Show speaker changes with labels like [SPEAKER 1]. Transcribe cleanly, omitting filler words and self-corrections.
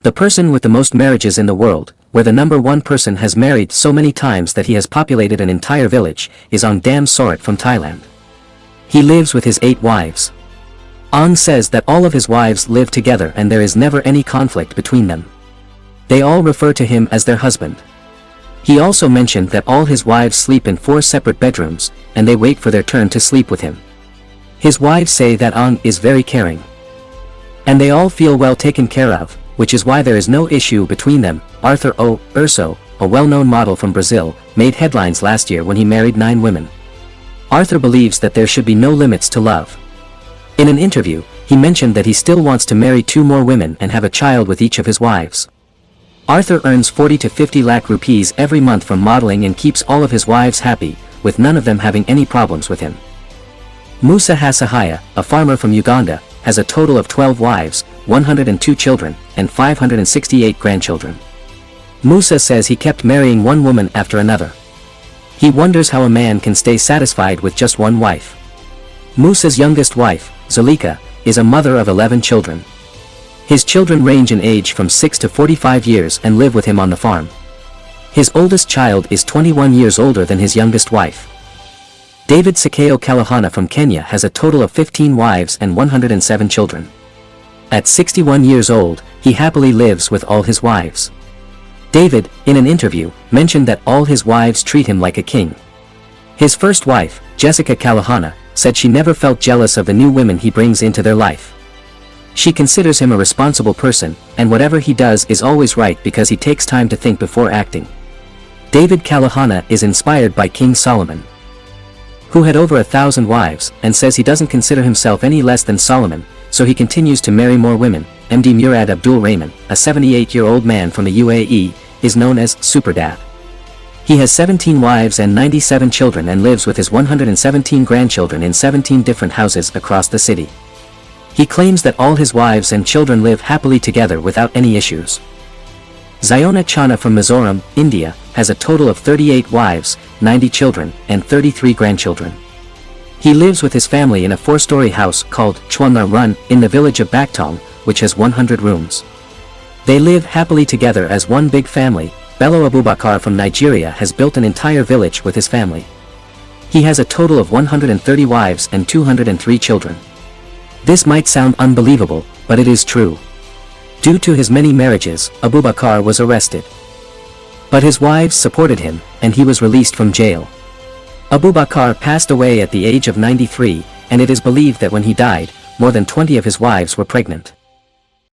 [SPEAKER 1] The person with the most marriages in the world, where the number one person has married so many times that he has populated an entire village, is Aung Dam Saurot from Thailand. He lives with his 8 wives. Aung says that all of his wives live together and there is never any conflict between them. They all refer to him as their husband. He also mentioned that all his wives sleep in 4 separate bedrooms, and they wait for their turn to sleep with him. His wives say that Aung is very caring. And they all feel well taken care of, which is why there is no issue between them. Arthur O. Urso, a well-known model from Brazil, made headlines last year when he married 9 women. Arthur believes that there should be no limits to love. In an interview, he mentioned that he still wants to marry 2 more women and have a child with each of his wives. Arthur earns 40 to 50 lakh rupees every month from modeling and keeps all of his wives happy, with none of them having any problems with him. Musa Hasahaya, a farmer from Uganda, has a total of 12 wives, 102 children, and 568 grandchildren. Musa says he kept marrying one woman after another. He wonders how a man can stay satisfied with just one wife. Musa's youngest wife, Zulika, is a mother of 11 children. His children range in age from 6 to 45 years and live with him on the farm. His oldest child is 21 years older than his youngest wife. David Sakeo Kalahana from Kenya has a total of 15 wives and 107 children. At 61 years old, he happily lives with all his wives. David, in an interview, mentioned that all his wives treat him like a king. His first wife, Jessica Kalahana, said she never felt jealous of the new women he brings into their life. She considers him a responsible person, and whatever he does is always right because he takes time to think before acting. David Kalahana is inspired by King Solomon, who had over 1,000 wives, and says he doesn't consider himself any less than Solomon, so he continues to marry more women. MD Murad Abdul Rahman, a 78-year-old man from the UAE, is known as Super Dad. He has 17 wives and 97 children and lives with his 117 grandchildren in 17 different houses across the city. He claims that all his wives and children live happily together without any issues. Ziona Chana from Mizoram, India, has a total of 38 wives, 90 children, and 33 grandchildren. He lives with his family in a 4-story house called Chwanga Run in the village of Baktong, which has 100 rooms. They live happily together as one big family. Bello Abubakar from Nigeria has built an entire village with his family. He has a total of 130 wives and 203 children. This might sound unbelievable, but it is true. Due to his many marriages, Abubakar was arrested. But his wives supported him, and he was released from jail. Abubakar passed away at the age of 93, and it is believed that when he died, more than 20 of his wives were pregnant.